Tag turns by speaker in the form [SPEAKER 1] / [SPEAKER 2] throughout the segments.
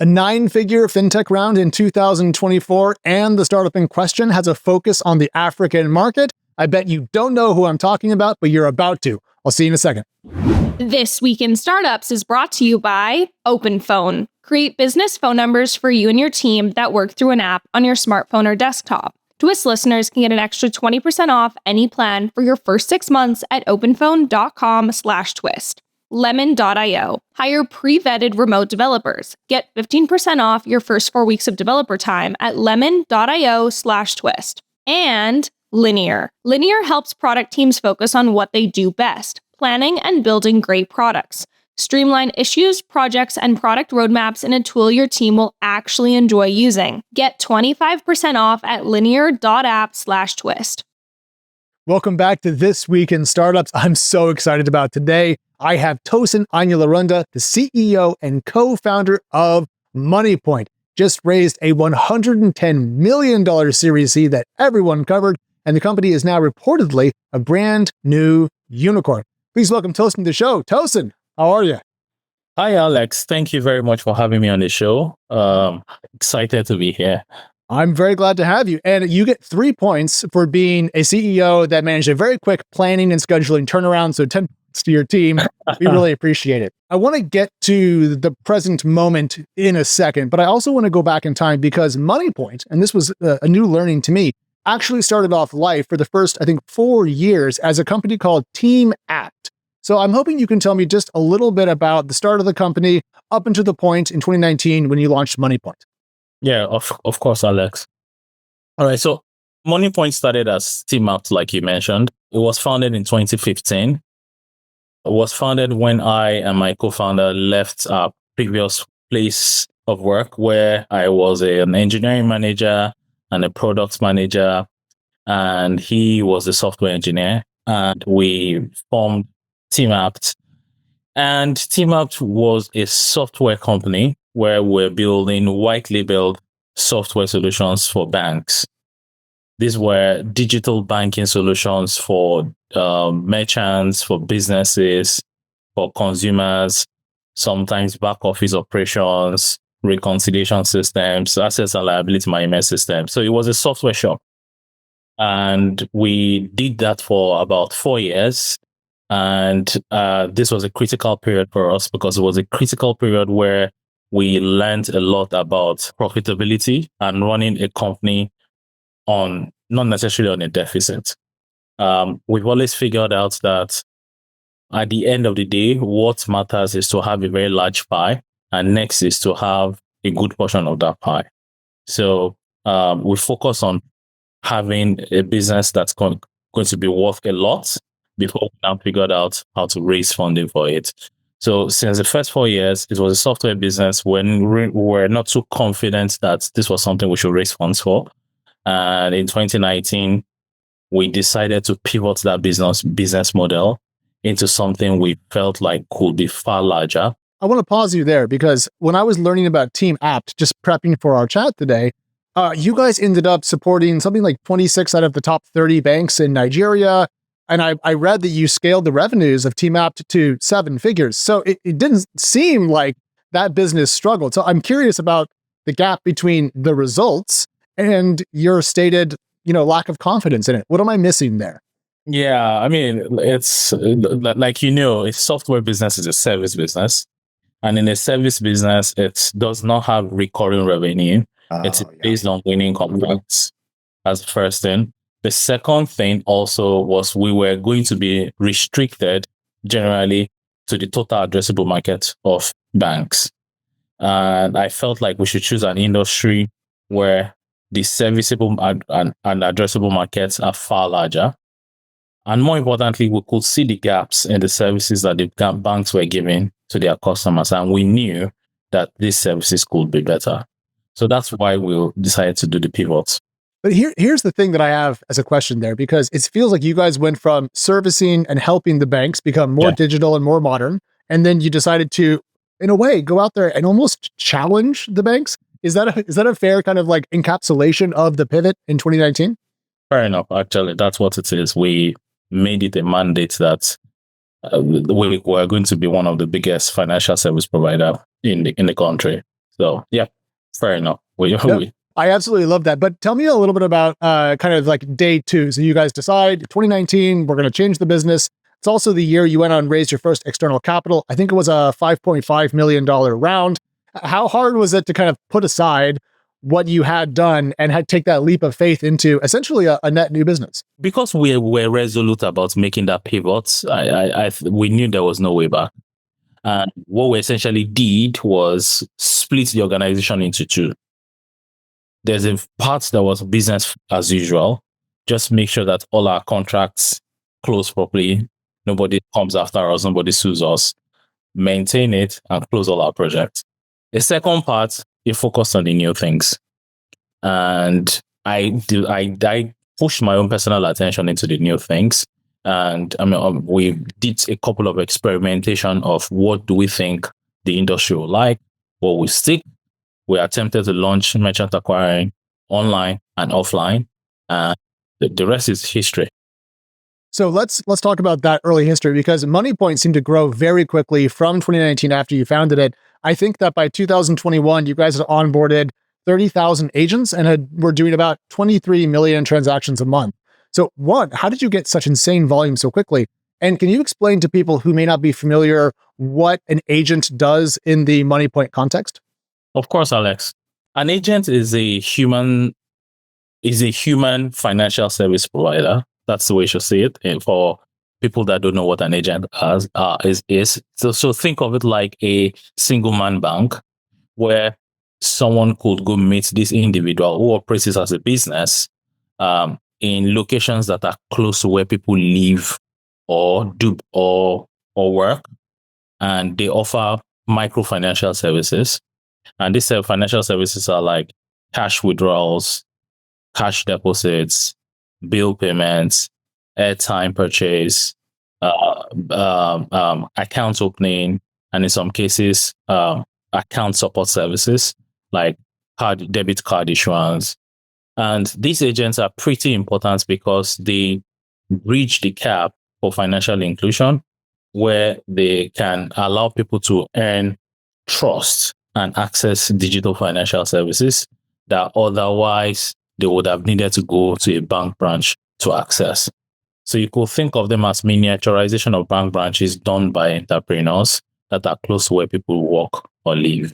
[SPEAKER 1] A 9-figure fintech round in 2024, and the startup in question has a focus on the African market. I bet you don't know who I'm talking about, but you're about to. I'll see you in a second.
[SPEAKER 2] This Week in Startups is brought to you by OpenPhone. Create business phone numbers for you and your team that work through an app on your smartphone or desktop. Twist listeners can get an extra 20% off any plan for your first 6 months at openphone.com/twist. Lemon.io. Hire pre-vetted remote developers. Get 15% off your first 4 weeks of developer time at lemon.io/twist. And Linear. Linear helps product teams focus on what they do best, planning and building great products. Streamline issues, projects, and product roadmaps in a tool your team will actually enjoy using. Get 25% off at linear.app/twist.
[SPEAKER 1] Welcome back to This Week in Startups. I'm so excited about today. I have Tosin Anyularunda, the CEO and co-founder of Moniepoint. Just raised a $110 million Series C that everyone covered, and the company is now reportedly a brand new unicorn. Please welcome Tosin to the show. Tosin, how are you?
[SPEAKER 3] Hi, Alex. Thank you very much for having me on the show. Excited to be here.
[SPEAKER 1] I'm very glad to have you. And you get 3 points for being a CEO that managed a very quick planning and scheduling turnaround. So 10 points to your team. We really appreciate it. I want to get to the present moment in a second, but I also want to go back in time because Moniepoint, and this was a new learning to me, actually started off life for the first, I think, 4 years as a company called Team Apt. So I'm hoping you can tell me just a little bit about the start of the company up until the point in 2019 when you launched Moniepoint.
[SPEAKER 3] Yeah, of course, Alex. All right, so Moniepoint started as Team Apt, like you mentioned. It was founded in 2015. It was founded when I and my co-founder left our previous place of work where I was an engineering manager and a product manager, and he was a software engineer, and we formed Team Apt. And Team Apt was a software company where we're building white labeled software solutions for banks. These were digital banking solutions for merchants, for businesses, for consumers, sometimes back office operations, reconciliation systems, assets and liability management systems. So it was a software shop. And we did that for about 4 years. And this was a critical period for us because it was a critical period where we learned a lot about profitability and running a company on not necessarily on a deficit. We've always figured out that at the end of the day, what matters is to have a very large pie, and next is to have a good portion of that pie. So we focus on having a business that's going to be worth a lot before we now figured out how to raise funding for it. So since the first 4 years, it was a software business when we were not too confident that this was something we should raise funds for. And in 2019, we decided to pivot that business model into something we felt like could be far larger.
[SPEAKER 1] I want to pause you there because when I was learning about Team Apt, just prepping for our chat today, you guys ended up supporting something like 26 out of the top 30 banks in Nigeria. And I read that you scaled the revenues of Team Apt to 7 figures. So it didn't seem like that business struggled. So I'm curious about the gap between the results and your stated, lack of confidence in it. What am I missing there?
[SPEAKER 3] Yeah, I mean, it's like, a software business is a service business. And in a service business, it does not have recurring revenue. It's based on winning contracts. That's the first thing. The second thing also was we were going to be restricted generally to the total addressable market of banks. And I felt like we should choose an industry where the serviceable and addressable markets are far larger. And more importantly, we could see the gaps in the services that the banks were giving to their customers. And we knew that these services could be better. So that's why we decided to do the pivot.
[SPEAKER 1] But here's the thing that I have as a question there, because it feels like you guys went from servicing and helping the banks become more digital and more modern. And then you decided to, in a way, go out there and almost challenge the banks. Is that a fair kind of like encapsulation of the pivot in 2019?
[SPEAKER 3] Fair enough. Actually, that's what it is. We made it a mandate that we were going to be one of the biggest financial service provider in the country. So yeah, fair enough.
[SPEAKER 1] I absolutely love that. But tell me a little bit about kind of like day two. So you guys decide 2019, we're going to change the business. It's also the year you went on and raised your first external capital. I think it was a $5.5 million round. How hard was it to kind of put aside what you had done and had take that leap of faith into essentially a net new business?
[SPEAKER 3] Because we were resolute about making that pivot, we knew there was no way back. And what we essentially did was split the organization into two. There's a part that was business as usual. Just make sure that all our contracts close properly. Nobody comes after us. Nobody sues us. Maintain it and close all our projects. The second part, you focus on the new things. And I pushed my own personal attention into the new things. And we did a couple of experimentation of what do we think the industry will like, what will stick. We attempted to launch merchant acquiring online and offline. The rest is history.
[SPEAKER 1] So let's talk about that early history, because Moniepoint seemed to grow very quickly from 2019 after you founded it. I think that by 2021, you guys had onboarded 30,000 agents and were doing about 23 million transactions a month. So one, how did you get such insane volume so quickly? And can you explain to people who may not be familiar what an agent does in the Moniepoint context?
[SPEAKER 3] Of course, Alex. An agent is a human financial service provider. That's the way you should see it. And for people that don't know what an agent is. So think of it like a single man bank where someone could go meet this individual who operates as a business in locations that are close to where people live or do or work, and they offer micro financial services. And these financial services are like cash withdrawals, cash deposits, bill payments, airtime purchase, account opening, and in some cases, account support services like debit card issuance. And these agents are pretty important because they bridge the gap for financial inclusion, where they can allow people to earn trust and access digital financial services that otherwise they would have needed to go to a bank branch to access. So you could think of them as miniaturization of bank branches done by entrepreneurs that are close to where people work or live.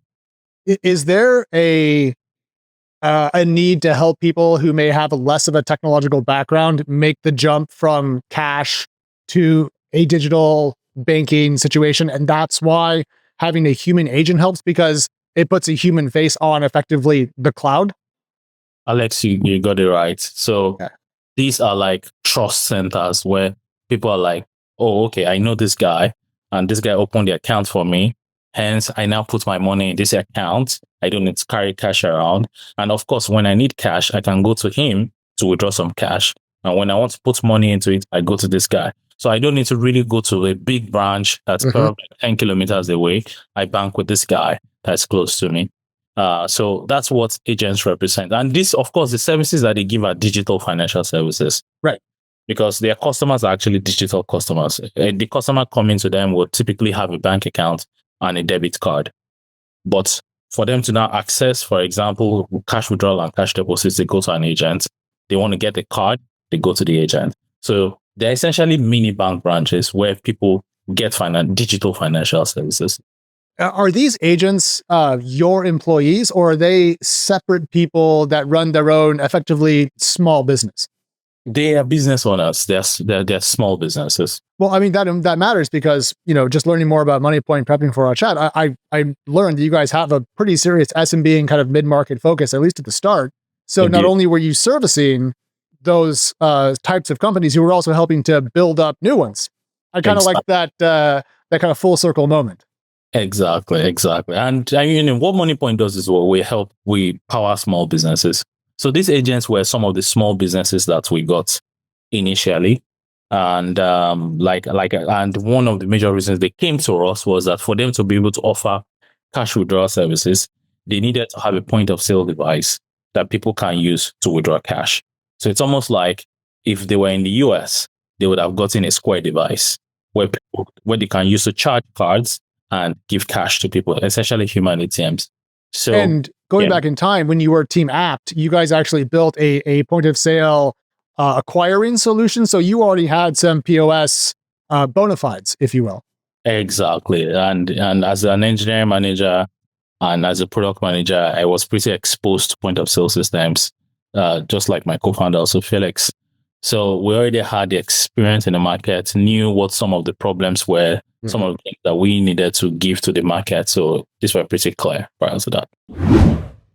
[SPEAKER 1] Is there a need to help people who may have less of a technological background make the jump from cash to a digital banking situation? And that's why having a human agent helps, because it puts a human face on effectively the cloud?
[SPEAKER 3] Alex, you got it right. So these are like trust centers where people are like, oh, okay, I know this guy, and this guy opened the account for me. Hence, I now put my money in this account. I don't need to carry cash around. And of course, when I need cash, I can go to him to withdraw some cash. And when I want to put money into it, I go to this guy. So I don't need to really go to a big branch that's probably 10 kilometers away. I bank with this guy that's close to me. So that's what agents represent. And this, of course, the services that they give are digital financial services.
[SPEAKER 1] Right.
[SPEAKER 3] Because their customers are actually digital customers. The customer coming to them will typically have a bank account and a debit card. But for them to now access, for example, cash withdrawal and cash deposits, they go to an agent. They want to get a card, they go to the agent. So they're essentially mini bank branches where people get digital financial services.
[SPEAKER 1] Are these agents your employees, or are they separate people that run their own effectively small business?
[SPEAKER 3] They are business owners. They're small businesses.
[SPEAKER 1] Well, I mean, that matters because, just learning more about Moniepoint, prepping for our chat, I learned that you guys have a pretty serious SMB and kind of mid-market focus, at least at the start. So Indeed. Not only were you servicing those types of companies, you were also helping to build up new ones. I kind of like that kind of full circle moment.
[SPEAKER 3] Exactly. And what Moniepoint does is we power small businesses. So these agents were some of the small businesses that we got initially. And and one of the major reasons they came to us was that for them to be able to offer cash withdrawal services, they needed to have a point of sale device that people can use to withdraw cash. So it's almost like if they were in the US, they would have gotten a Square device where they can use to charge cards and give cash to people, essentially human ATMs. So,
[SPEAKER 1] and going back in time, when you were Team Apt, you guys actually built a point of sale acquiring solution. So you already had some POS bona fides, if you will.
[SPEAKER 3] Exactly. And as an engineering manager and as a product manager, I was pretty exposed to point of sale systems, just like my co-founder, also Felix. So we already had the experience in the market, knew what some of the problems were, some of the things that we needed to give to the market. So these were pretty clear prior to that.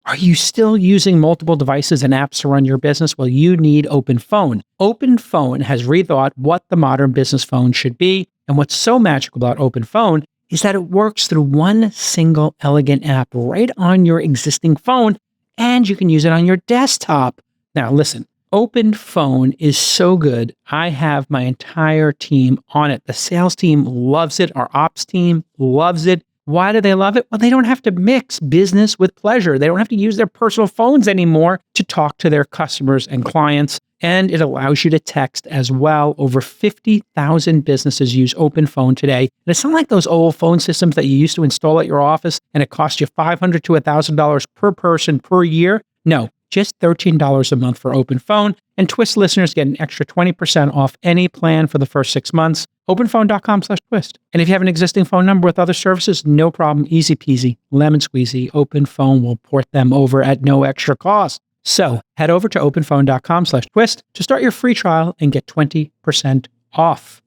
[SPEAKER 4] Are you still using multiple devices and apps to run your business? Well, you need OpenPhone. OpenPhone has rethought what the modern business phone should be. And what's so magical about OpenPhone is that it works through one single elegant app right on your existing phone, and you can use it on your desktop. Now, listen, OpenPhone is so good. I have my entire team on it. The sales team loves it. Our ops team loves it. Why do they love it? Well, they don't have to mix business with pleasure. They don't have to use their personal phones anymore to talk to their customers and clients. And it allows you to text as well. Over 50,000 businesses use OpenPhone today. And it's not like those old phone systems that you used to install at your office and it cost you $500 to $1,000 per person per year. No, just $13 a month for OpenPhone. And Twist listeners get an extra 20% off any plan for the first 6 months. OpenPhone.com/twist. And if you have an existing phone number with other services, no problem, easy peasy, lemon squeezy. OpenPhone will port them over at no extra cost. So head over to OpenPhone.com/twist to start your free trial and get 20% off.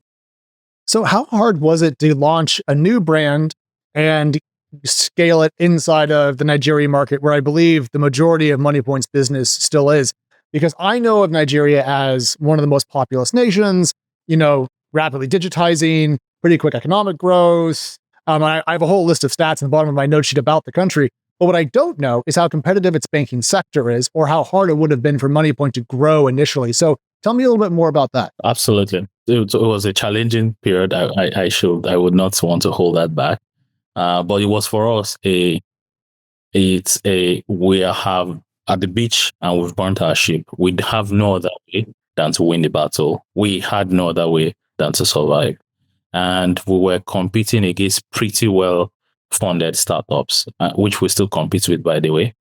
[SPEAKER 1] So how hard was it to launch a new brand and scale it inside of the Nigerian market, where I believe the majority of Moniepoint's business still is? Because I know of Nigeria as one of the most populous nations, rapidly digitizing, pretty quick economic growth. I have a whole list of stats in the bottom of my note sheet about the country. But what I don't know is how competitive its banking sector is, or how hard it would have been for Moniepoint to grow initially. So tell me a little bit more about that.
[SPEAKER 3] Absolutely. It was a challenging period. I would not want to hold that back. But it was for us we have at the beach and we've burnt our ship. We have no other way than to win the battle. We had no other way than to survive. And we were competing against pretty well funded startups, which we still compete with, by the way.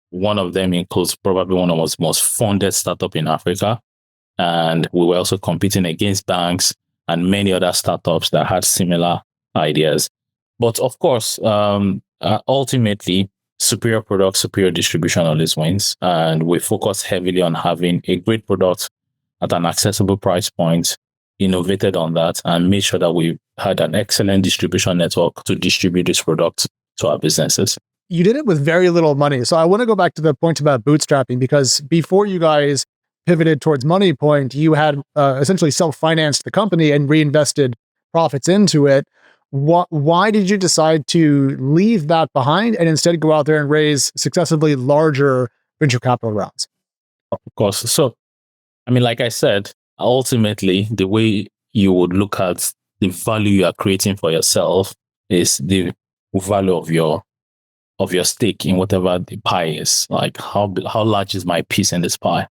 [SPEAKER 3] One of them includes probably one of the most funded startup in Africa. And we were also competing against banks and many other startups that had similar ideas. But of course, ultimately, superior product, superior distribution always wins. And we focus heavily on having a great product at an accessible price point, innovated on that, and made sure that we had an excellent distribution network to distribute this product to our businesses.
[SPEAKER 1] You did it with very little money. So I want to go back to the point about bootstrapping, because before you guys pivoted towards Moniepoint, you had essentially self-financed the company and reinvested profits into it. Why did you decide to leave that behind and instead go out there and raise successively larger venture capital rounds?
[SPEAKER 3] Of course. So, like I said, ultimately, the way you would look at the value you are creating for yourself is the value of your stake in whatever the pie is. Like how large is my piece in this pie?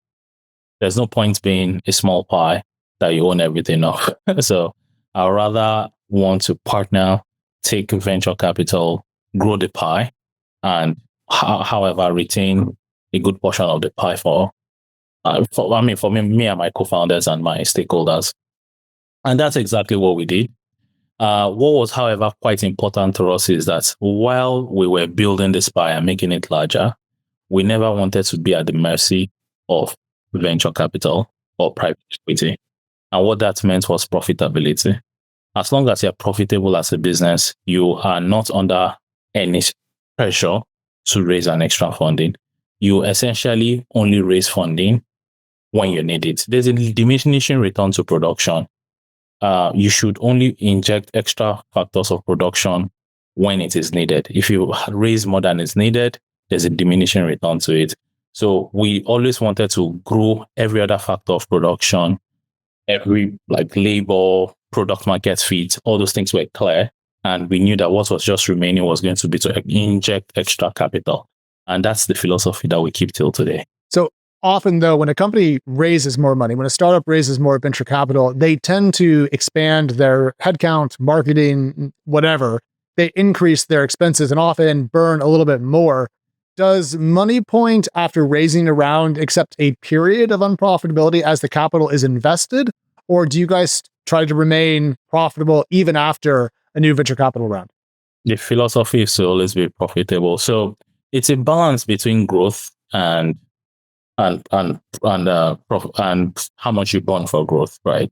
[SPEAKER 3] There's no point being a small pie that you own everything of. So I'd rather want to partner, take venture capital, grow the pie, and however retain a good portion of the pie for me and my co-founders and my stakeholders. And that's exactly what we did. What was, however, quite important to us is that while we were building this pie and making it larger, we never wanted to be at the mercy of venture capital or private equity. And what that meant was profitability. As long as you're profitable as a business, you are not under any pressure to raise an extra funding. You essentially only raise funding when you need it. There's a diminishing return to production. You should only inject extra factors of production when it is needed. If you raise more than is needed, there's a diminishing return to it. So we always wanted to grow every other factor of production, every labor, product market fit, all those things were clear. And we knew that what was just remaining was going to be to inject extra capital. And that's the philosophy that we keep till today.
[SPEAKER 1] So often, though, when a company raises more money, when a startup raises more venture capital, they tend to expand their headcount, marketing, whatever. they increase their expenses and often burn a little bit more. Does Moniepoint, after raising a round, accept a period of unprofitability as the capital is invested? Or do you guys try to remain profitable even after a new venture capital round?
[SPEAKER 3] The philosophy is to always be profitable. So it's a balance between growth and how much you burn for growth, right?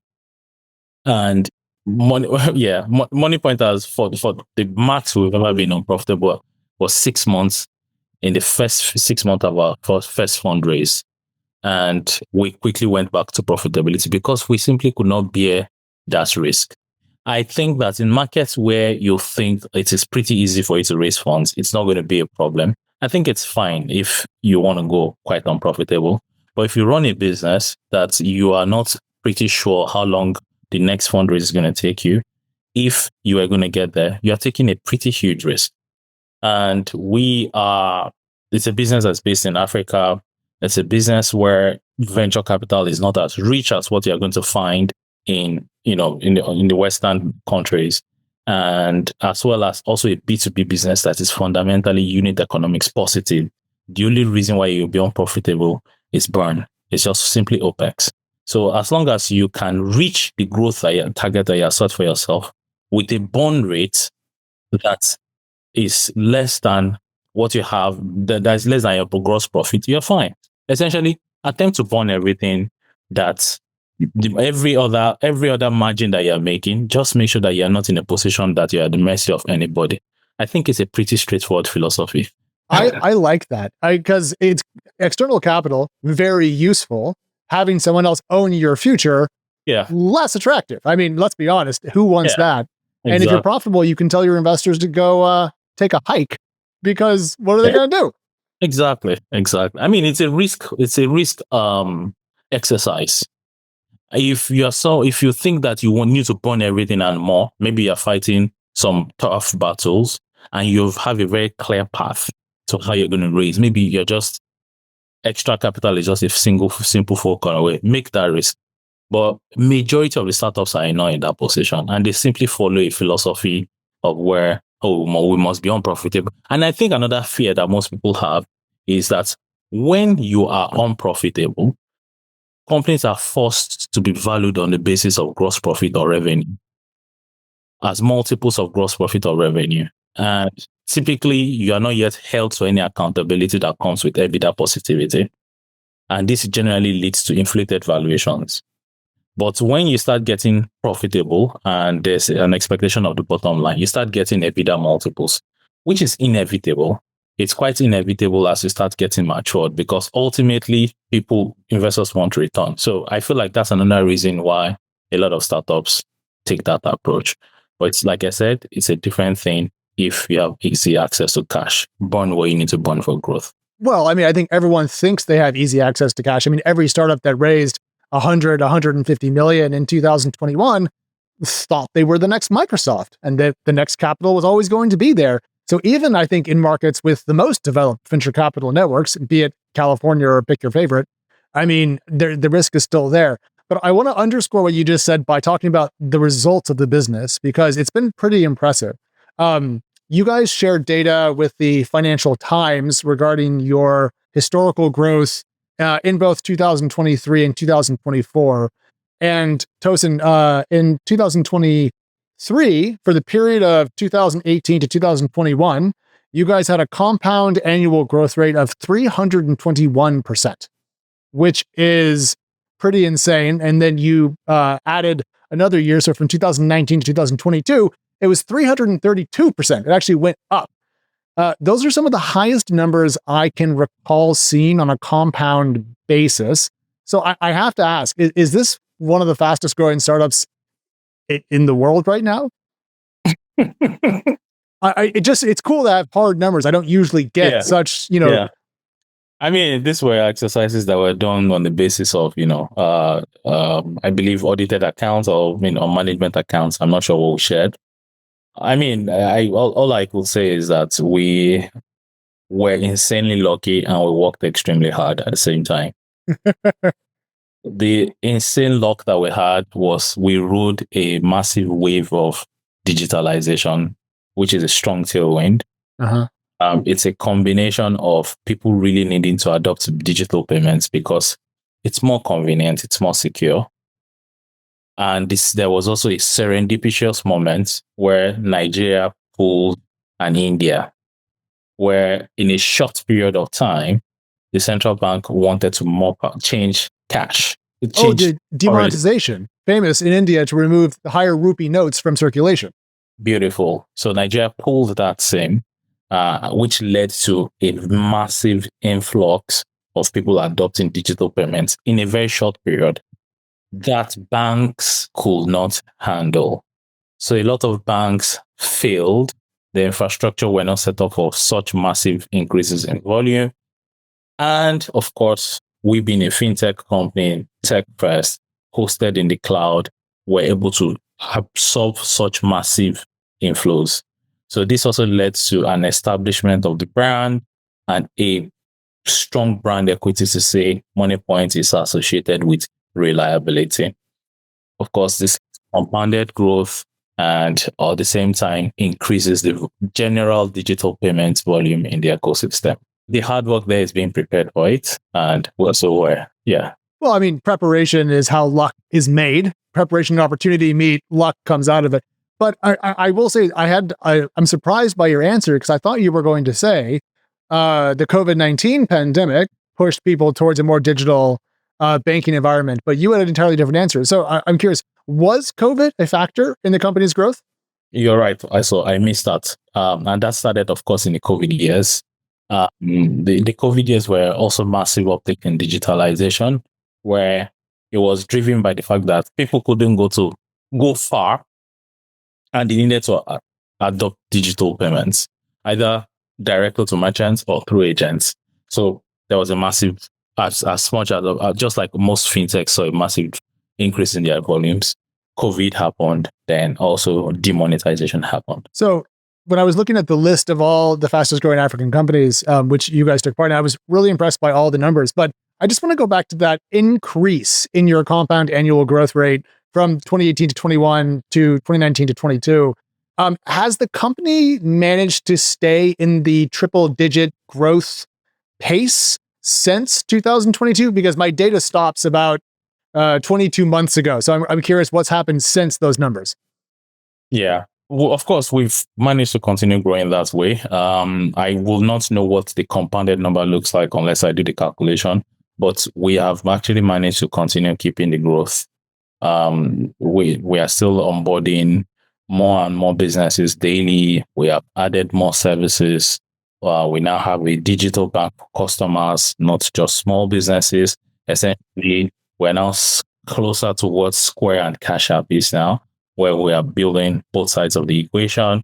[SPEAKER 3] And Moniepoint has for the max we've ever been unprofitable was 6 months in the first 6 months of our first fundraise. And we quickly went back to profitability because we simply could not bear that risk. I think that in markets where you think it is pretty easy for you to raise funds, it's not going to be a problem. I think it's fine if you want to go quite unprofitable. But if you run a business that you are not pretty sure how long the next fundraise is going to take you, if you are going to get there, you are taking a pretty huge risk. And it's a business that's based in Africa. It's a business where venture capital is not as rich as what you're going to find in the Western countries, and as well as also a B2B business that is fundamentally unit economics positive. The only reason why you'll be unprofitable is burn. It's just simply OPEX. So as long as you can reach the growth target that you have set for yourself with a burn rate that is less than what you have, that is less than your gross profit, you're fine. Essentially, attempt to burn everything that every other margin that you're making. Just make sure that you're not in a position that you're at the mercy of anybody. I think it's a pretty straightforward philosophy.
[SPEAKER 1] I like that because it's external capital, very useful. Having someone else own your future, less attractive. I mean, let's be honest, who wants that? Exactly. And if you're profitable, you can tell your investors to go take a hike, because what are they going to do?
[SPEAKER 3] Exactly. I mean, it's a risk exercise. If you think that you need to burn everything and more, maybe you're fighting some tough battles and you have a very clear path to how you're going to raise. Maybe you're just extra capital is just a simple phone call away. Make that risk. But majority of the startups are not in that position, and they simply follow a philosophy of where, we must be unprofitable. And I think another fear that most people have is that when you are unprofitable, companies are forced to be valued on the basis of gross profit or revenue, as multiples of gross profit or revenue. And typically, you are not yet held to any accountability that comes with EBITDA positivity. And this generally leads to inflated valuations. But when you start getting profitable and there's an expectation of the bottom line, you start getting EBITDA multiples, which is inevitable. It's quite inevitable as you start getting matured, because ultimately investors want to return. So I feel like that's another reason why a lot of startups take that approach. But it's, like I said, it's a different thing if you have easy access to cash. Burn what you need to burn for growth.
[SPEAKER 1] Well, I mean, I think everyone thinks they have easy access to cash. I mean, every startup that raised 150 million in 2021 thought they were the next Microsoft, and that the next capital was always going to be there. So even, I think, in markets with the most developed venture capital networks, be it California or pick your favorite, I mean, the risk is still there. But I want to underscore what you just said by talking about the results of the business, because it's been pretty impressive. You guys shared data with the Financial Times regarding your historical growth in both 2023 and 2024. And Tosin, in 2023, for the period of 2018 to 2021, you guys had a compound annual growth rate of 321%, which is pretty insane. And then you added another year. So from 2019 to 2022, it was 332%. It actually went up. Those are some of the highest numbers I can recall seeing on a compound basis. So I have to ask, is this one of the fastest growing startups in the world right now? It's cool to have hard numbers. I don't usually get such,
[SPEAKER 3] I mean, these were exercises that were done on the basis of, I believe audited accounts or, management accounts. I'm not sure what we shared. I mean, all I could say is that we were insanely lucky and we worked extremely hard at the same time. The insane luck that we had was we rode a massive wave of digitalization which is a strong tailwind.
[SPEAKER 1] Uh-huh.
[SPEAKER 3] It's a combination of people really needing to adopt digital payments because it's more convenient, it's more secure. And there was also a serendipitous moment where Nigeria pulled and India, where in a short period of time, the central bank wanted to change cash.
[SPEAKER 1] The demonetization, famous in India to remove the higher rupee notes from circulation.
[SPEAKER 3] Beautiful. So Nigeria pulled that same, which led to a massive influx of people adopting digital payments in a very short period that banks could not handle. So a lot of banks failed. The infrastructure were not set up for such massive increases in volume. And of course, we being a fintech company, tech first, hosted in the cloud, were able to absorb such massive inflows. So this also led to an establishment of the brand and a strong brand equity to say Moniepoint is associated with reliability. Of course, this compounded growth and at the same time increases the general digital payments volume in the ecosystem. The hard work there is being prepared for it, and we're so aware. Yeah.
[SPEAKER 1] Well, I mean, preparation is how luck is made. Preparation and opportunity meet, luck comes out of it. But I will say I'm surprised by your answer because I thought you were going to say the COVID-19 pandemic pushed people towards a more digital banking environment, but you had an entirely different answer. So I'm curious, was COVID a factor in the company's growth?
[SPEAKER 3] You're right. I missed that. And that started, of course, in the COVID years. The COVID years were also massive uptake in digitalization, where it was driven by the fact that people couldn't go far and they needed to adopt digital payments, either directly to merchants or through agents. So there was a massive, as much as just like most fintechs saw a massive increase in their volumes. COVID happened, then also demonetization happened.
[SPEAKER 1] So when I was looking at the list of all the fastest growing African companies, which you guys took part in, I was really impressed by all the numbers. But I just want to go back to that increase in your compound annual growth rate from 2018 to 21 to 2019 to 22. Has the company managed to stay in the triple digit growth pace since 2022? Because my data stops about 22 months ago. So I'm curious what's happened since those numbers.
[SPEAKER 3] Yeah. Well, of course, we've managed to continue growing that way. I will not know what the compounded number looks like unless I do the calculation, but we have actually managed to continue keeping the growth. We are still onboarding more and more businesses daily. We have added more services. We now have a digital bank for customers, not just small businesses. Essentially, we're now closer to what Square and Cash App is now, where we are building both sides of the equation.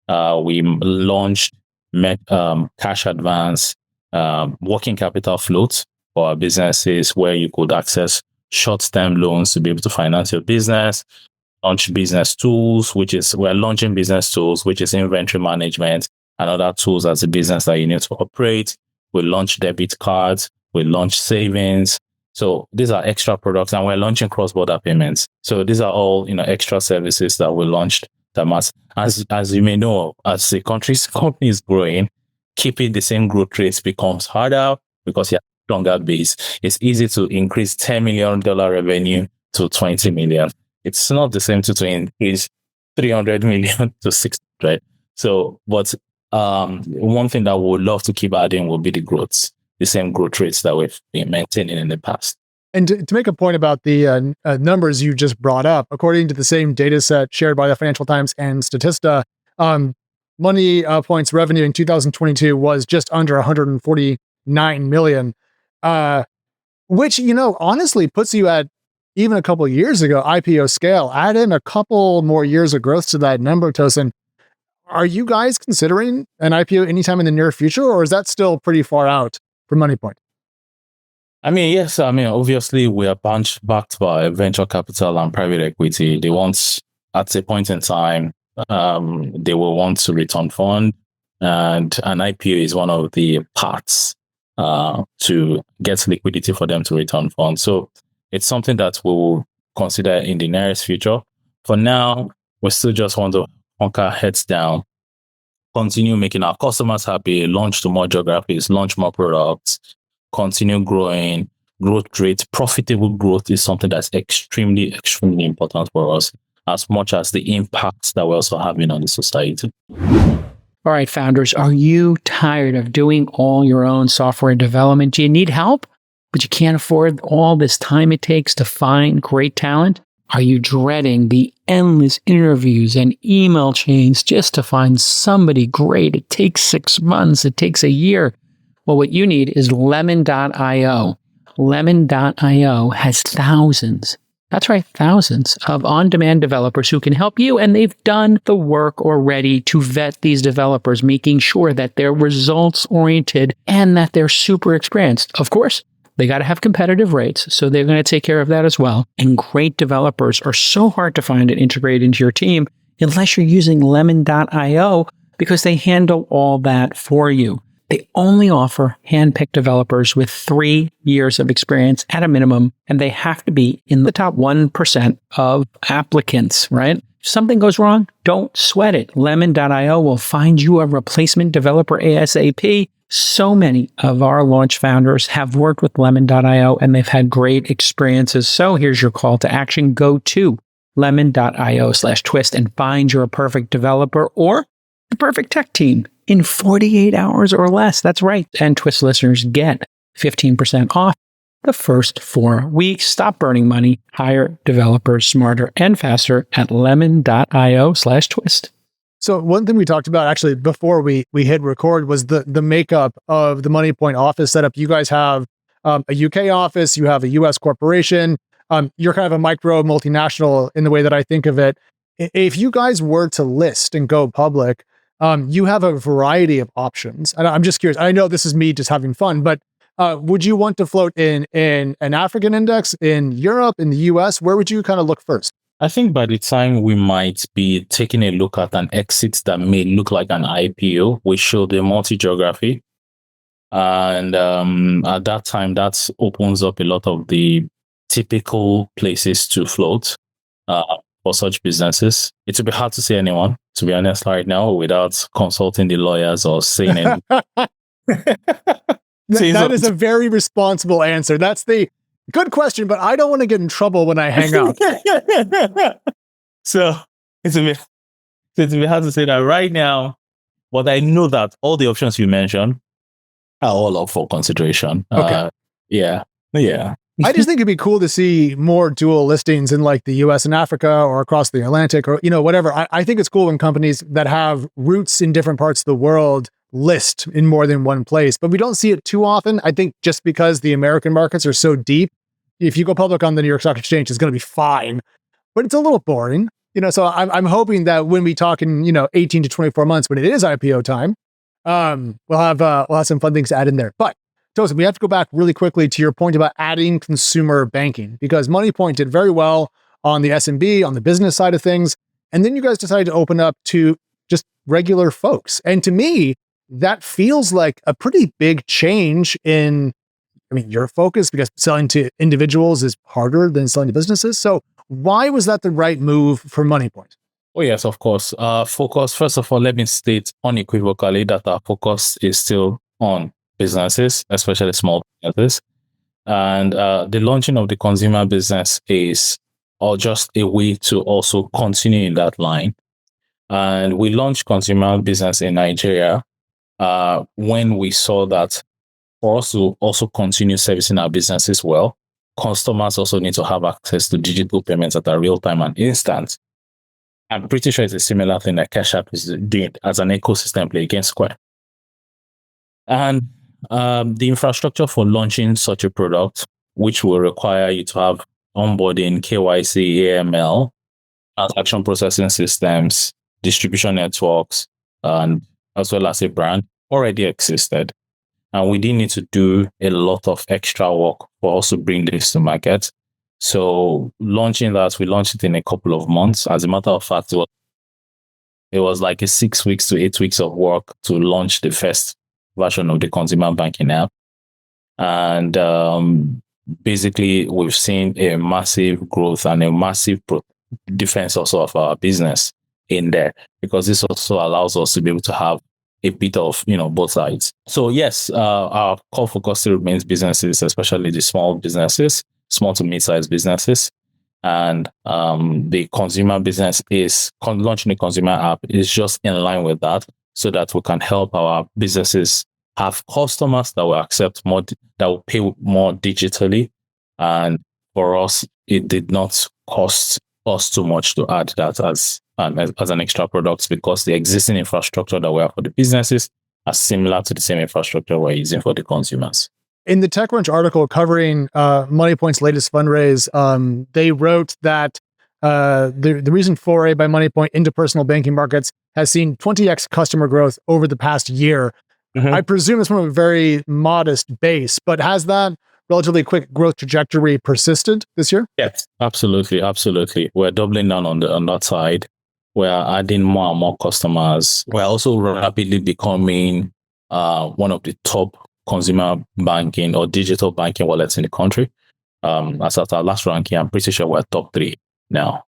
[SPEAKER 3] We launched Cash Advance, working capital float for our businesses, where you could access short-term loans to be able to finance your business. Launch business tools, we're launching business tools, which is inventory management and other tools as a business that you need to operate. We launch debit cards, we launch savings. So these are extra products, and we're launching cross-border payments. So these are all extra services that we launched. That as you may know, as the company is growing, keeping the same growth rates becomes harder because you have a stronger base. It's easy to increase $10 million revenue to 20 million. It's not the same to increase 300 million to 600. So, but one thing that we would love to keep adding will be the growths, the same growth rates that we've been maintaining in the past.
[SPEAKER 1] And to make a point about the numbers you just brought up, according to the same data set shared by the Financial Times and Statista, Moniepoint's revenue in 2022 was just under 149 million, which, honestly puts you at, even a couple of years ago, IPO scale. Add in a couple more years of growth to that number, Tosin. Are you guys considering an IPO anytime in the near future, or is that still pretty far out for Moniepoint?
[SPEAKER 3] Yes. Obviously, we are backed by venture capital and private equity. They want, at a point in time, they will want to return fund, and an IPO is one of the paths to get liquidity for them to return funds. So it's something that we will consider in the nearest future. For now, we still just want to hunker heads down, continue making our customers happy, launch to more geographies, launch more products, continue growing. Growth rate, profitable growth is something that's extremely, extremely important for us, as much as the impacts that we're also having on the society.
[SPEAKER 4] All right, founders, are you tired of doing all your own software development? Do you need help, but you can't afford all this time it takes to find great talent? Are you dreading the endless interviews and email chains just to find somebody great? It takes 6 months, it takes a year. Well, what you need is Lemon.io. Lemon.io has thousands, that's right, thousands of on-demand developers who can help you, and they've done the work already to vet these developers, making sure that they're results-oriented and that they're super experienced. Of course, they got to have competitive rates, so they're going to take care of that as well. And great developers are so hard to find and integrate into your team unless you're using Lemon.io, because they handle all that for you. They only offer hand-picked developers with 3 years of experience at a minimum, and they have to be in the top 1% of applicants, right? If something goes wrong, don't sweat it. Lemon.io will find you a replacement developer ASAP. So many of our launch founders have worked with Lemon.io, and they've had great experiences. So here's your call to action. Go to lemon.io/twist and find your perfect developer or the perfect tech team in 48 hours or less. That's right. And Twist listeners get 15% off the first 4 weeks. Stop burning money. Hire developers smarter and faster at lemon.io/twist.
[SPEAKER 1] So one thing we talked about actually before we hit record was the makeup of the Moniepoint office setup. You guys have a UK office, you have a US corporation. You're kind of a micro multinational in the way that I think of it. If you guys were to list and go public, you have a variety of options. And I'm just curious. I know this is me just having fun, but would you want to float in an African index, in Europe, in the US? Where would you kind of look first?
[SPEAKER 3] I think by the time we might be taking a look at an exit that may look like an IPO, we show the multi-geography. And at that time, that opens up a lot of the typical places to float for such businesses. It would be hard to say anyone, to be honest, right now, without consulting the lawyers or saying anything.
[SPEAKER 1] That is a very responsible answer. That's the good question, but I don't want to get in trouble when I hang up.
[SPEAKER 3] So it's a bit hard to say that right now, but I know that all the options you mentioned are all up for consideration.
[SPEAKER 1] Okay.
[SPEAKER 3] Yeah.
[SPEAKER 1] I just think it'd be cool to see more dual listings in like the US and Africa or across the Atlantic or, whatever. I think it's cool when companies that have roots in different parts of the world list in more than one place, but we don't see it too often. I think just because the American markets are so deep, if you go public on the New York Stock Exchange, it's going to be fine, but it's a little boring, so I'm hoping that when we talk in, 18 to 24 months, when it is IPO time, we'll have some fun things to add in there. But Tosin, we have to go back really quickly to your point about adding consumer banking, because Moniepoint did very well on the SMB, on the business side of things. And then you guys decided to open up to just regular folks. And to me, that feels like a pretty big change in, your focus, because selling to individuals is harder than selling to businesses. So why was that the right move for Moniepoint?
[SPEAKER 3] Oh, yes, of course. Focus, first of all, let me state unequivocally that our focus is still on businesses, especially small businesses. And the launching of the consumer business is just a way to also continue in that line. And we launched consumer business in Nigeria when we saw that for us to also continue servicing our businesses well, customers also need to have access to digital payments that are real time and instant. I'm pretty sure it's a similar thing that Cash App is doing as an ecosystem play against Square. And the infrastructure for launching such a product, which will require you to have onboarding, KYC, AML, transaction processing systems, distribution networks, and as well as a brand, already existed. And we didn't need to do a lot of extra work for us to bring this to market. So launching that, we launched it in a couple of months. As a matter of fact, it was like a 6 weeks to 8 weeks of work to launch the first version of the consumer banking app. And basically, we've seen a massive growth and a massive defense also of our business. in there, because this also allows us to be able to have a bit of, both sides. So yes, our core focus still remains businesses, especially the small businesses, small to mid-sized businesses. And the consumer business is launching a consumer app is just in line with that, so that we can help our businesses have customers that will accept more, that will pay more digitally. And for us, it did not cost us too much to add that as an extra product, because the existing infrastructure that we have for the businesses are similar to the same infrastructure we're using for the consumers.
[SPEAKER 1] In the TechCrunch article covering Moniepoint's latest fundraise, they wrote that the recent foray by Moniepoint into personal banking markets has seen 20x customer growth over the past year. Mm-hmm. I presume it's from a very modest base, but has that relatively quick growth trajectory persisted this year?
[SPEAKER 3] Yes, absolutely. We're doubling down on that side. We're adding more and more customers. We're also rapidly becoming one of the top consumer banking or digital banking wallets in the country. As at our last ranking, I'm pretty sure we're top 3 now.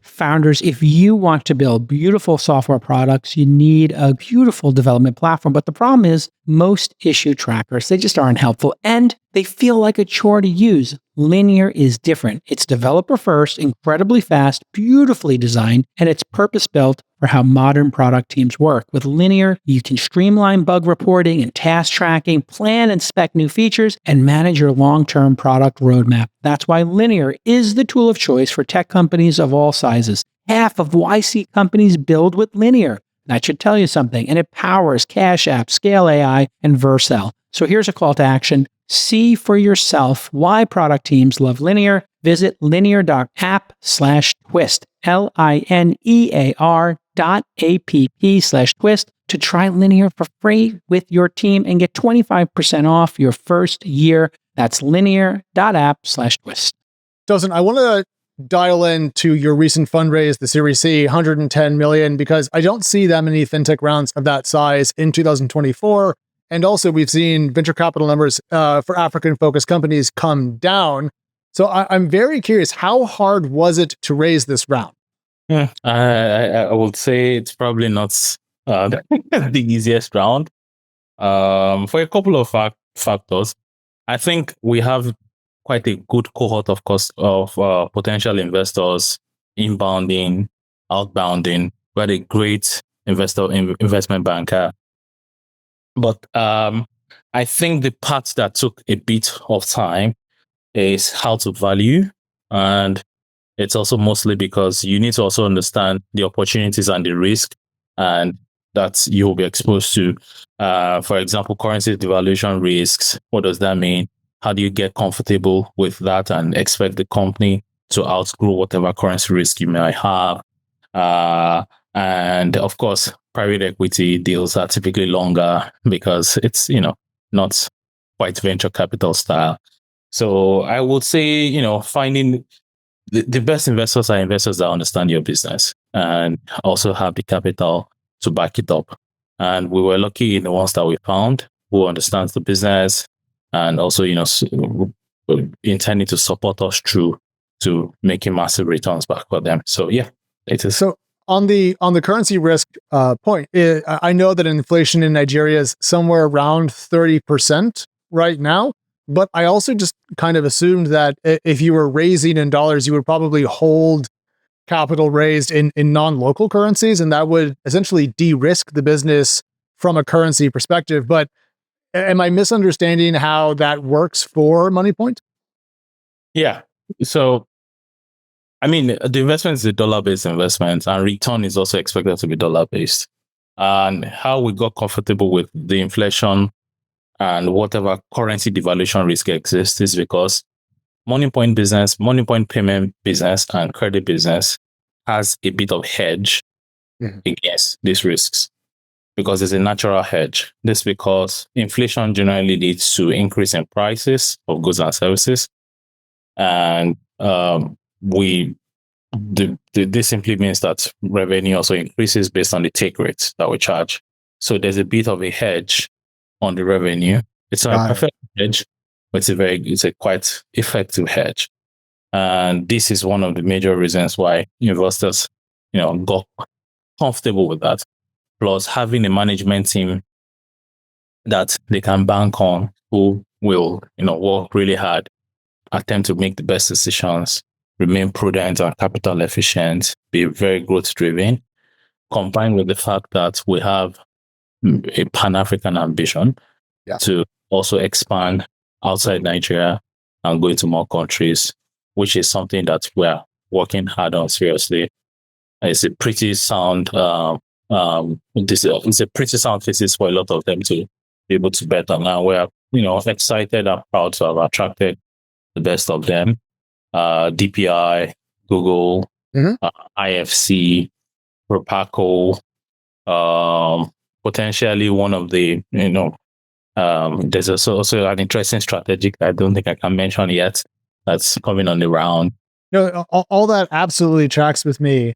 [SPEAKER 4] Founders, if you want to build beautiful software products, you need a beautiful development platform. But the problem is most issue trackers, they just aren't helpful and they feel like a chore to use. Linear is different. It's developer first, incredibly fast, beautifully designed, and it's purpose-built for how modern product teams work. With Linear, you can streamline bug reporting and task tracking, plan and spec new features, and manage your long-term product roadmap. That's why Linear is the tool of choice for tech companies of all sizes. Half of YC companies build with Linear. That should tell you something. And it powers Cash App, Scale AI, and Vercel. So here's a call to action. See for yourself why product teams love Linear. Visit linear.app/twist, linear.app/twist to try Linear for free with your team and get 25% off your first year. That's linear.app/twist.
[SPEAKER 1] Tosin, I want to dial into your recent fundraise, the Series C, 110 million, because I don't see that many fintech rounds of that size in 2024. And also we've seen venture capital numbers for African-focused companies come down. So I'm very curious, how hard was it to raise this round?
[SPEAKER 3] I would say it's probably not the easiest round for a couple of factors. I think we have quite a good cohort, of course, of potential investors inbounding, outbounding. We had a great investment banker. But I think the part that took a bit of time is how to value. And it's also mostly because you need to also understand the opportunities and the risk, and that you'll be exposed to. For example, currency devaluation risks. What does that mean? How do you get comfortable with that and expect the company to outgrow whatever currency risk you may have? And of course, private equity deals are typically longer because it's, not quite venture capital style. So I would say, finding the best investors are investors that understand your business and also have the capital to back it up. And we were lucky in the ones that we found who understands the business and also, intending to support us through to making massive returns back for them. So yeah, it is.
[SPEAKER 1] So on the currency risk point, I know that inflation in Nigeria is somewhere around 30% right now, but I also just kind of assumed that if you were raising in dollars, you would probably hold capital raised in non-local currencies, and that would essentially de-risk the business from a currency perspective. But am I misunderstanding how that works for Moniepoint?
[SPEAKER 3] Yeah. So, the investment is a dollar-based investment, and return is also expected to be dollar-based. And how we got comfortable with the inflation and whatever currency devaluation risk exists is because Moniepoint payment business and credit business has a bit of hedge against these risks, because there's a natural hedge. This because inflation generally leads to increase in prices of goods and services. And this simply means that revenue also increases based on the take rates that we charge. So there's a bit of a hedge on the revenue. It's not a perfect hedge, but it's a quite effective hedge. And this is one of the major reasons why investors got comfortable with that. Plus having a management team that they can bank on, who will, work really hard, attempt to make the best decisions, remain prudent and capital efficient, be very growth driven, combined with the fact that we have a Pan-African ambition to also expand outside Nigeria and go into more countries, which is something that we're working hard on seriously. It's a pretty sound it's a pretty sound thesis for a lot of them to be able to bet on. Now we're excited and proud to have attracted the best of them. DPI, Google, IFC, Propaco, potentially one of the, there's also an interesting strategic that I don't think I can mention yet that's coming on the round.
[SPEAKER 1] All that absolutely tracks with me.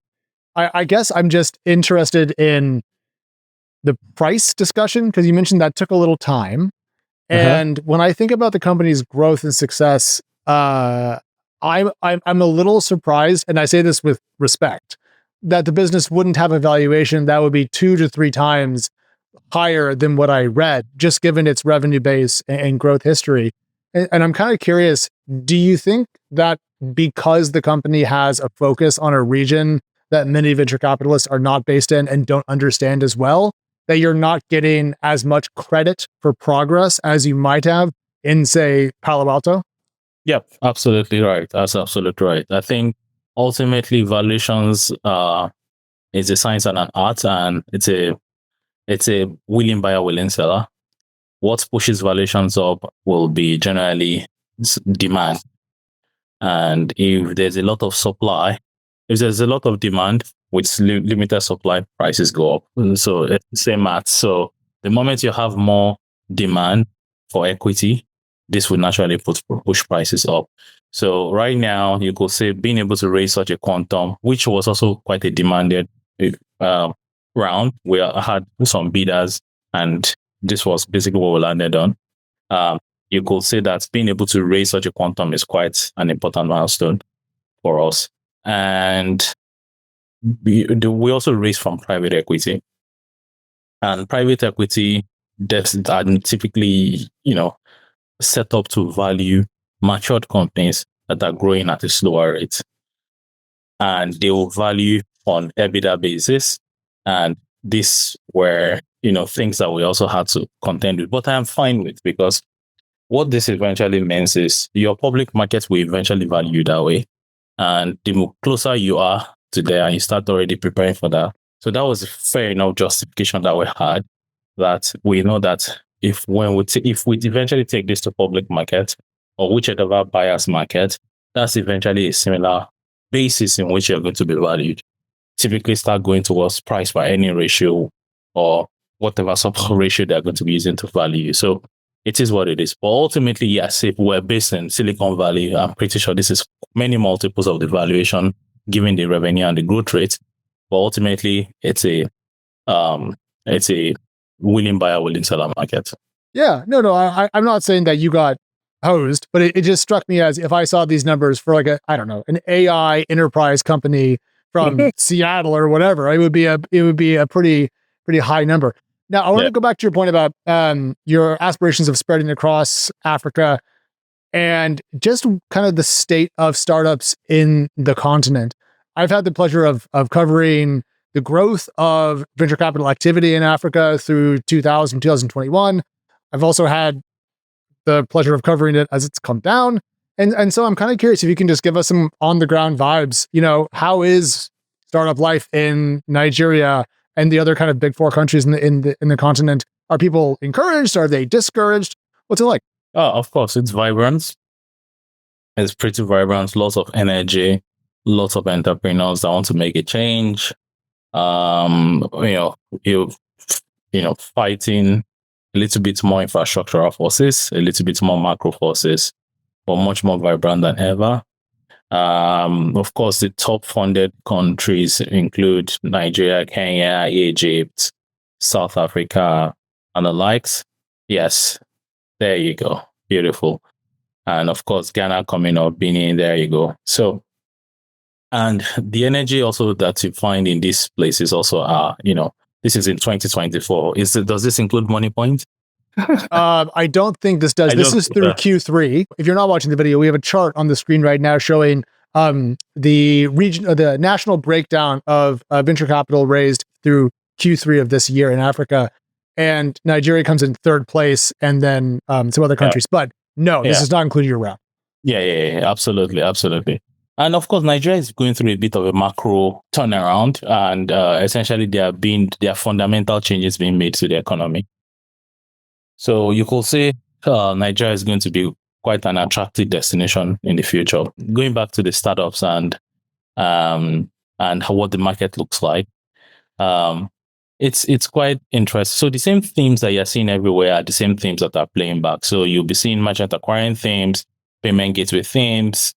[SPEAKER 1] I guess I'm just interested in the price discussion because you mentioned that took a little time. And when I think about the company's growth and success, I'm a little surprised, and I say this with respect, that the business wouldn't have a valuation that would be 2 to 3 times higher than what I read, just given its revenue base and growth history. And I'm kind of curious, do you think that because the company has a focus on a region that many venture capitalists are not based in and don't understand as well, that you're not getting as much credit for progress as you might have in, say, Palo Alto?
[SPEAKER 3] Yep, absolutely right. That's absolutely right. I think ultimately valuations is a science and an art, and it's a willing buyer, willing seller. What pushes valuations up will be generally demand. And if there's a lot of supply, if there's a lot of demand with limited supply, prices go up. So it's the same math. So the moment you have more demand for equity, this would naturally push prices up. So right now, you could say being able to raise such a quantum, which was also quite a demanded round. We had some bidders, and this was basically what we landed on. You could say that being able to raise such a quantum is quite an important milestone for us. And we also raise from private equity. And private equity desks are typically, set up to value matured companies that are growing at a slower rate. And they will value on EBITDA basis. And these were, things that we also had to contend with. But I'm fine with, because what this eventually means is your public market will eventually value you that way. And the closer you are to there, and you start already preparing for that. So that was a fair enough justification that we had, that we know that if we eventually take this to public market or whichever buyer's market, that's eventually a similar basis in which you're going to be valued. Typically start going towards price by any ratio or whatever support ratio they're going to be using to value you. So it is what it is. But ultimately, yes, if we're based in Silicon Valley, I'm pretty sure this is many multiples of the valuation given the revenue and the growth rate. But ultimately, it's a willing buyer, willing seller market.
[SPEAKER 1] Yeah, no, I'm not saying that you got hosed, but it just struck me as if I saw these numbers for like an AI enterprise company from Seattle or whatever, it would be a pretty high number. Now, I want to go back to your point about your aspirations of spreading across Africa and just kind of the state of startups in the continent. I've had the pleasure of covering the growth of venture capital activity in Africa through 2021. I've also had the pleasure of covering it as it's come down. And so I'm kind of curious if you can just give us some on the ground vibes. How is startup life in Nigeria and the other kind of big 4 countries in the continent? Are people encouraged? Are they discouraged? What's it like?
[SPEAKER 3] Oh, of course, it's vibrant. It's pretty vibrant. Lots of energy. Lots of entrepreneurs that want to make a change. Fighting a little bit more infrastructural forces, a little bit more macro forces, but much more vibrant than ever. Of course, the top funded countries include Nigeria, Kenya, Egypt, South Africa, and the likes. Yes, there you go. Beautiful. And of course, Ghana coming up, Benin, there you go. So And the energy also that you find in these places also are, this is in 2024. Does this include Moniepoint?
[SPEAKER 1] I don't think this does.
[SPEAKER 3] I
[SPEAKER 1] This
[SPEAKER 3] don't
[SPEAKER 1] is
[SPEAKER 3] think
[SPEAKER 1] through
[SPEAKER 3] that.
[SPEAKER 1] Q3. If you're not watching the video, we have a chart on the screen right now showing the region, the national breakdown of venture capital raised through Q3 of this year in Africa, and Nigeria comes in third place, and then some other countries. But no, this
[SPEAKER 3] Yeah.
[SPEAKER 1] is not included your round.
[SPEAKER 3] Yeah, absolutely. And of course, Nigeria is going through a bit of a macro turnaround, and essentially there are fundamental changes being made to the economy. So you could say Nigeria is going to be quite an attractive destination in the future. Going back to the startups and what the market looks like, it's quite interesting. So the same themes that you're seeing everywhere are the same themes that are playing back. So you'll be seeing merchant acquiring themes, payment gateway themes,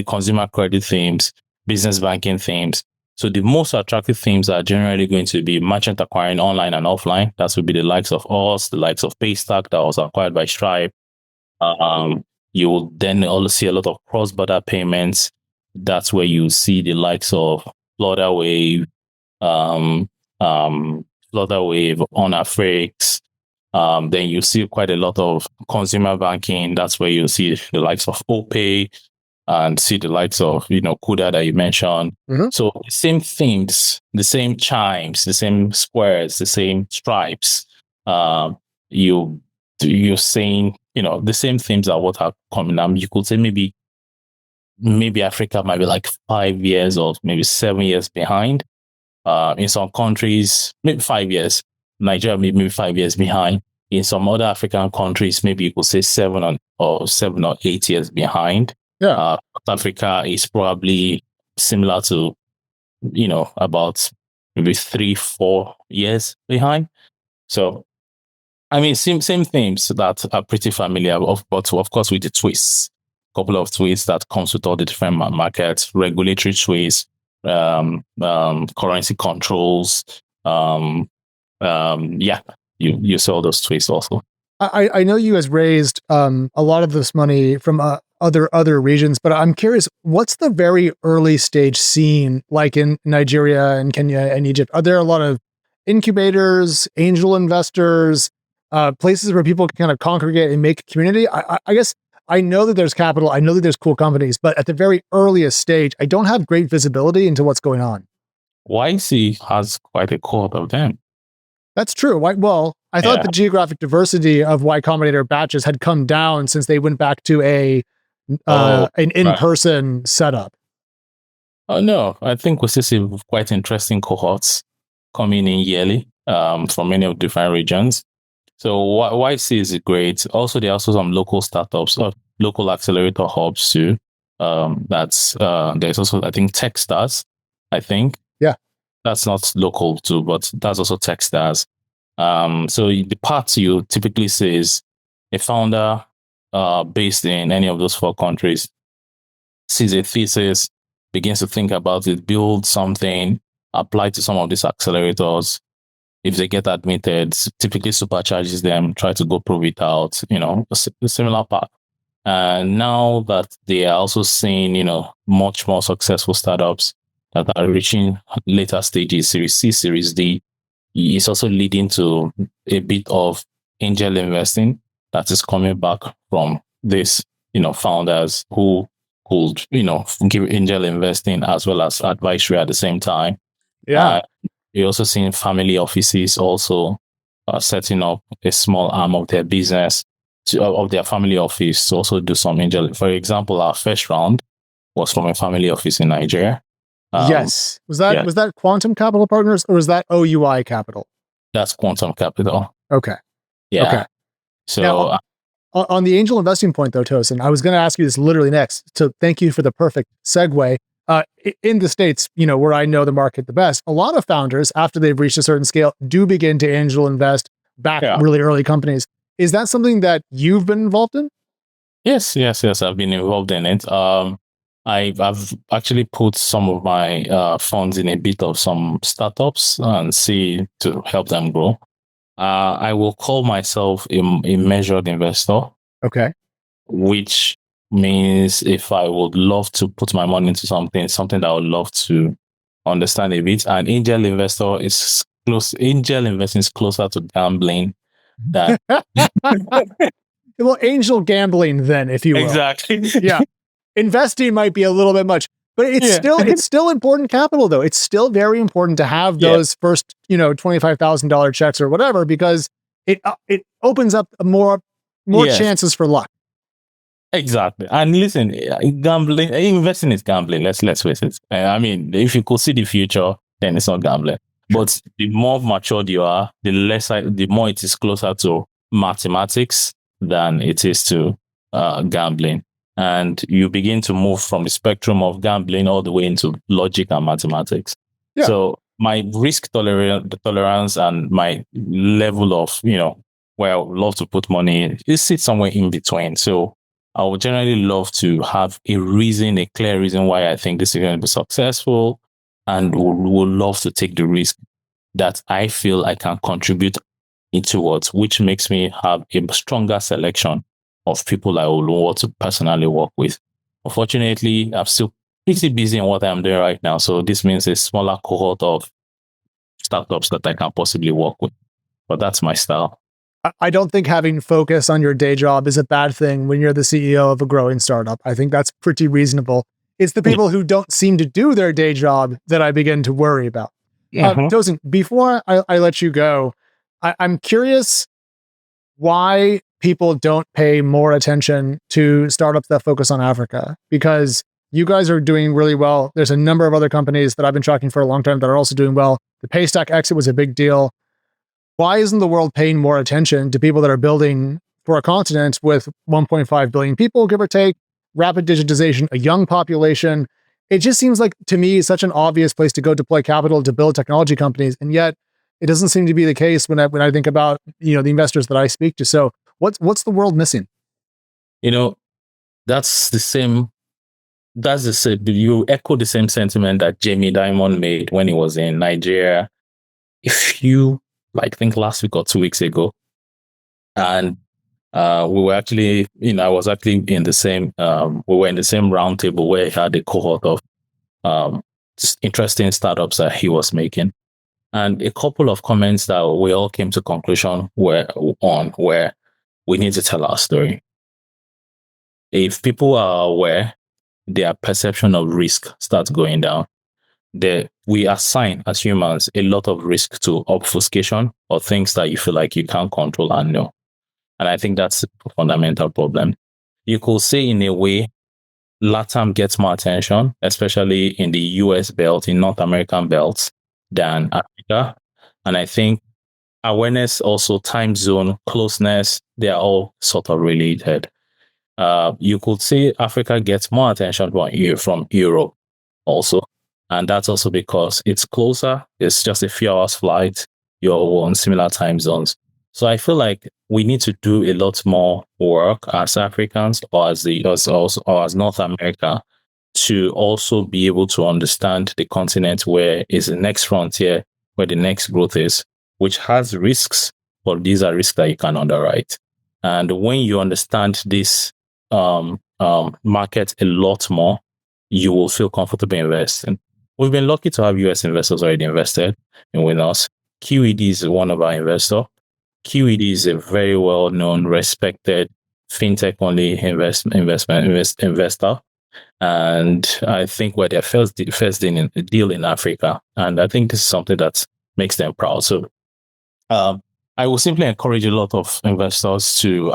[SPEAKER 3] consumer credit themes, business banking themes. So the most attractive themes are generally going to be merchant acquiring online and offline. That would be the likes of us, the likes of Paystack that was acquired by Stripe. You will then also see a lot of cross-border payments. That's where you see the likes of Flutterwave, Honafreaks. Then you see quite a lot of consumer banking. That's where you see the likes of OPay and see the likes of, Kuda that you mentioned.
[SPEAKER 1] Mm-hmm.
[SPEAKER 3] So the same themes, the same chimes, the same squares, the same stripes. You're saying, the same themes are what are coming up. You could say maybe Africa might be like 5 years or maybe 7 years behind. In some countries, maybe 5 years. Nigeria maybe 5 years behind. In some other African countries, maybe you could say 7 or 8 years behind.
[SPEAKER 1] Yeah.
[SPEAKER 3] South Africa is probably similar to, about maybe 3-4 years behind. So, I mean, same themes that are pretty familiar, but of course with the twists. Couple of twists that comes with all the different markets, regulatory twists, currency controls. You saw those twists also.
[SPEAKER 1] I know you guys raised a lot of this money from other regions, but I'm curious, what's the very early stage scene like in Nigeria and Kenya and Egypt? Are there a lot of incubators, angel investors, places where people can kind of congregate and make a community? I guess I know that there's capital, I know that there's cool companies, but at the very earliest stage, I don't have great visibility into what's going on.
[SPEAKER 3] YC has quite a cohort of them.
[SPEAKER 1] That's true. Well, I thought the geographic diversity of Y Combinator batches had come down since they went back to an in-person setup.
[SPEAKER 3] Oh no, I we still see quite interesting cohorts coming in yearly from many of different regions. So YC is great. Also, there are also some local startups, local accelerator hubs too. There's also, I think, Techstars. I think.
[SPEAKER 1] Yeah.
[SPEAKER 3] That's not local too, but that's also Techstars. So the part you typically see is a founder based in any of those 4 countries sees a thesis, begins to think about it, build something, apply to some of these accelerators. If they get admitted, typically supercharges them, try to go prove it out, a similar path. And now that they are also seeing, much more successful startups that are reaching later stages, Series C, Series D, it's also leading to a bit of angel investing that is coming back from this, founders who could, give angel investing as well as advisory at the same time.
[SPEAKER 1] Yeah.
[SPEAKER 3] You're also seeing family offices also setting up a small arm of their business, of their family office to also do some angel. For example, our first round was from a family office in Nigeria.
[SPEAKER 1] Yes. Was that Quantum Capital Partners or was that OUI Capital?
[SPEAKER 3] That's Quantum Capital.
[SPEAKER 1] Okay.
[SPEAKER 3] Yeah.
[SPEAKER 1] Okay.
[SPEAKER 3] So
[SPEAKER 1] now, on the angel investing point though, Tosin, I was going to ask you this literally next. So thank you for the perfect segue. In the States, where I know the market the best, a lot of founders, after they've reached a certain scale, do begin to angel invest back really early companies. Is that something that you've been involved in?
[SPEAKER 3] Yes. I've been involved in it. I've actually put some of my funds in a bit of some startups and see to help them grow. I will call myself a measured investor.
[SPEAKER 1] Okay.
[SPEAKER 3] Which means if I would love to put my money into something that I would love to understand a bit. And angel investing is closer to gambling than
[SPEAKER 1] Well, angel gambling then, if you will.
[SPEAKER 3] exactly.
[SPEAKER 1] Yeah. Investing might be a little bit much, but it's still important capital though. It's still very important to have those first, $25,000 checks or whatever, because it opens up more chances for luck.
[SPEAKER 3] Exactly. And listen, investing is gambling. Let's face it. I mean, if you could see the future, then it's not gambling. But the more matured you are, the more it is closer to mathematics than it is to gambling. And you begin to move from the spectrum of gambling all the way into logic and mathematics. Yeah. So my risk tolerance and my level of, where I would love to put money, it sits somewhere in between. So I would generally love to have a clear reason why I think this is going to be successful, and would love to take the risk that I feel I can contribute towards, which makes me have a stronger selection of people I would want to personally work with. Unfortunately, I'm still pretty busy in what I'm doing right now. So this means a smaller cohort of startups that I can possibly work with. But that's my style.
[SPEAKER 1] I don't think having focus on your day job is a bad thing when you're the CEO of a growing startup. I think that's pretty reasonable. It's the people who don't seem to do their day job that I begin to worry about. Tosin, before I let you go, I'm curious why people don't pay more attention to startups that focus on Africa, because you guys are doing really well. There's a number of other companies that I've been tracking for a long time that are also doing well. The Paystack exit was a big deal. Why isn't the world paying more attention to people that are building for a continent with 1.5 billion people, give or take, rapid digitization, a young population? It just seems like, to me, such an obvious place to go deploy capital to build technology companies. And yet it doesn't seem to be the case when I think about, the investors that I speak to. So what's the world missing?
[SPEAKER 3] That's the same. You echo the same sentiment that Jamie Dimon made when he was in Nigeria. If you think last week or 2 weeks ago, and we were actually, I was actually in the same, we were in the same roundtable where he had a cohort of interesting startups that he was making. And a couple of comments that we all came to conclusion where we need to tell our story. If people are aware, their perception of risk starts going down. We assign, as humans, a lot of risk to obfuscation or things that you feel like you can't control and know. And I think that's a fundamental problem. You could say, in a way, LATAM gets more attention, especially in the US belt, in North American belts, than Africa. And I think awareness, also time zone, closeness, they are all sort of related. You could say Africa gets more attention from Europe also. And that's also because it's closer. It's just a few hours flight. You're on similar time zones. So I feel like we need to do a lot more work as Africans or as North America to also be able to understand the continent where is the next frontier, where the next growth is, which has risks, but these are risks that you can underwrite. And when you understand this market a lot more, you will feel comfortable investing. We've been lucky to have US investors already invested with us. QED is one of our investors. QED is a very well-known, respected fintech-only investor. And I think we're their first deal in Africa. And I think this is something that makes them proud. So I will simply encourage a lot of investors to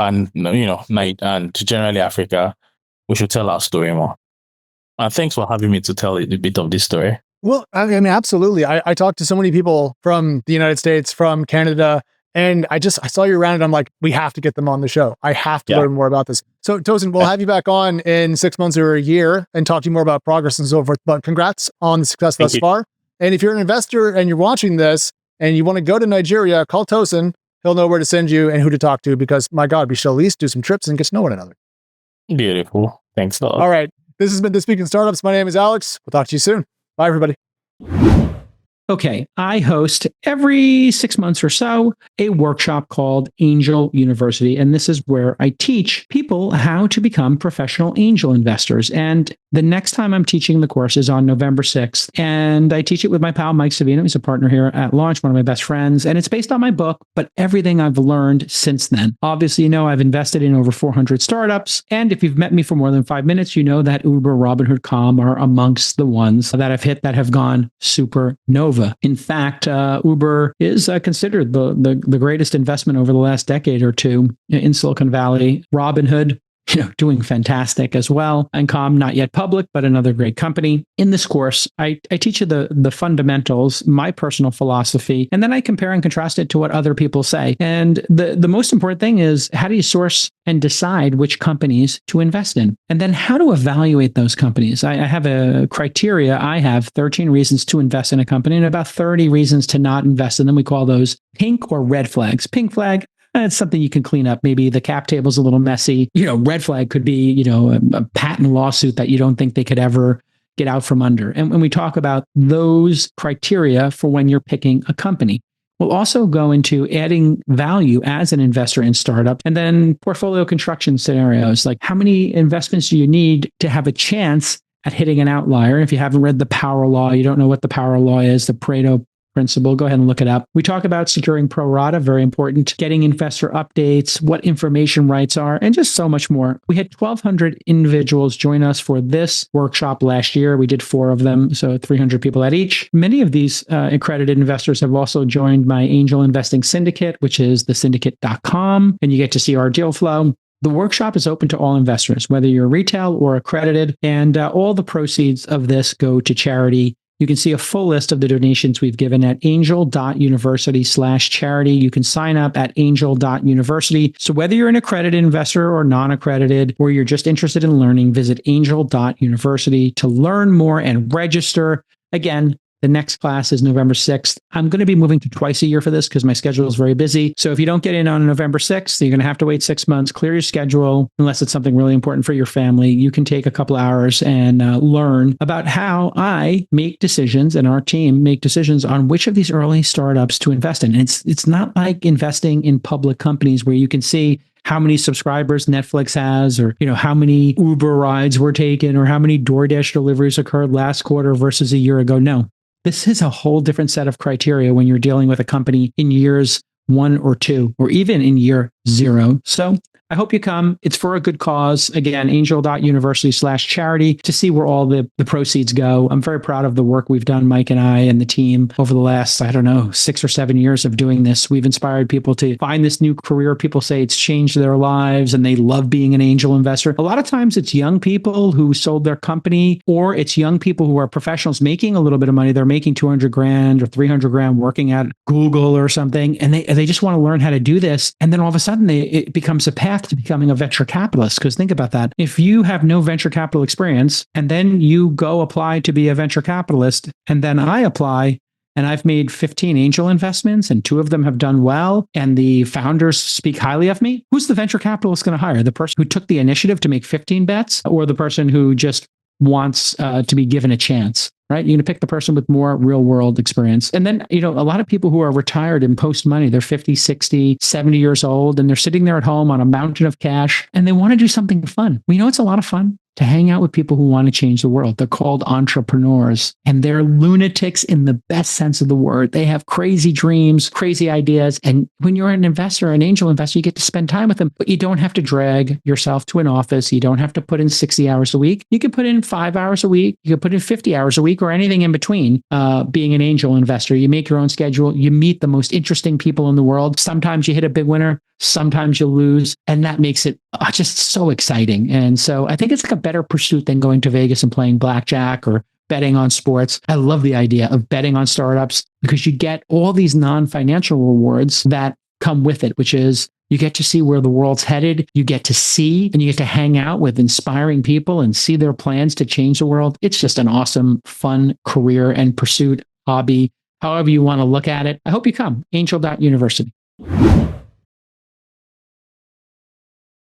[SPEAKER 3] generally Africa, we should tell our story more. And thanks for having me to tell a bit of this story.
[SPEAKER 1] Well, I mean, absolutely. I talked to so many people from the United States, from Canada, and I saw you around and I'm like, we have to get them on the show. I have to learn more about this. So Tosin, we'll have you back on in 6 months or a year and talk to you more about progress and so forth. But congrats on the success thus far. And if you're an investor and you're watching this and you want to go to Nigeria, call Tosin. He'll know where to send you and who to talk to, because my God, we should at least do some trips and get to know one another.
[SPEAKER 3] Beautiful. Thanks, dog.
[SPEAKER 1] All right. This has been The Speaking Startups. My name is Alex. We'll talk to you soon. Bye, everybody.
[SPEAKER 4] Okay, I host every 6 months or so a workshop called Angel University. And this is where I teach people how to become professional angel investors. And the next time I'm teaching the course is on November 6th. And I teach it with my pal, Mike Savino. He's a partner here at Launch, one of my best friends. And it's based on my book, but everything I've learned since then. Obviously, you know, I've invested in over 400 startups. And if you've met me for more than 5 minutes, you know that Uber, Robinhood, Calm are amongst the ones that I've hit that have gone supernova. In fact, Uber is considered the greatest investment over the last decade or two in Silicon Valley. Robinhood, doing fantastic as well. And Calm, not yet public, but another great company. In this course, I teach you the fundamentals, my personal philosophy, and then I compare and contrast it to what other people say. And the most important thing is, how do you source and decide which companies to invest in? And then how to evaluate those companies. I have a criteria. I have 13 reasons to invest in a company and about 30 reasons to not invest in them. We call those pink or red flags. Pink flag, it's something you can clean up. Maybe the cap table's a little messy. Red flag could be, a patent lawsuit that you don't think they could ever get out from under. And when we talk about those criteria for when you're picking a company, we'll also go into adding value as an investor in startup, and then portfolio construction scenarios, like how many investments do you need to have a chance at hitting an outlier? And if you haven't read the Power Law, you don't know what the Power Law is, the Pareto principle, go ahead and look it up. We talk about securing pro rata, very important, getting investor updates, what information rights are, and just so much more. We had 1,200 individuals join us for this workshop last year. We did 4 of them, so 300 people at each. Many of these accredited investors have also joined my angel investing syndicate, which is thesyndicate.com, and you get to see our deal flow. The workshop is open to all investors, whether you're retail or accredited, and all the proceeds of this go to charity. You can see a full list of the donations we've given at angel.university/charity. You can sign up at angel.university. So whether you're an accredited investor or non-accredited, or you're just interested in learning, visit angel.university to learn more and register. Again, the next class is November 6th. I'm going to be moving to twice a year for this because my schedule is very busy. So if you don't get in on November 6th, you're going to have to wait 6 months, clear your schedule, unless it's something really important for your family. You can take a couple hours and learn about how I make decisions and our team make decisions on which of these early startups to invest in. And it's not like investing in public companies where you can see how many subscribers Netflix has, or how many Uber rides were taken, or how many DoorDash deliveries occurred last quarter versus a year ago. No. This is a whole different set of criteria when you're dealing with a company in years 1 or 2, or even in year 0. So I hope you come. It's for a good cause. Again, angel.university/charity to see where all the proceeds go. I'm very proud of the work we've done, Mike and I and the team, over the last, 6 or 7 years of doing this. We've inspired people to find this new career. People say it's changed their lives and they love being an angel investor. A lot of times it's young people who sold their company, or it's young people who are professionals making a little bit of money. They're making 200 grand or 300 grand working at Google or something. And they just want to learn how to do this. And then all of a sudden it becomes a path to becoming a venture capitalist. Because think about that. If you have no venture capital experience and then you go apply to be a venture capitalist, and then I apply and I've made 15 angel investments and 2 of them have done well, and the founders speak highly of me, who's the venture capitalist going to hire? The person who took the initiative to make 15 bets, or the person who just wants to be given a chance? Right? You're going to pick the person with more real world experience. And then, a lot of people who are retired and post money, they're 50, 60, 70 years old, and they're sitting there at home on a mountain of cash, and they want to do something fun. It's a lot of fun to hang out with people who want to change the world. They're called entrepreneurs, and they're lunatics in the best sense of the word. They have crazy dreams, crazy ideas. And when you're an investor, an angel investor, you get to spend time with them, but you don't have to drag yourself to an office. You don't have to put in 60 hours a week. You can put in 5 hours a week. You can put in 50 hours a week, or anything in between. Being an angel investor, you make your own schedule. You meet the most interesting people in the world. Sometimes you hit a big winner. Sometimes you'll lose. And that makes it just so exciting. And so I think it's like a better pursuit than going to Vegas and playing blackjack or betting on sports. I love the idea of betting on startups, because you get all these non-financial rewards that come with it, which is you get to see where the world's headed. You get to see and you get to hang out with inspiring people and see their plans to change the world. It's just an awesome, fun career and pursuit, hobby, however you want to look at it. I hope you come. Angel.university.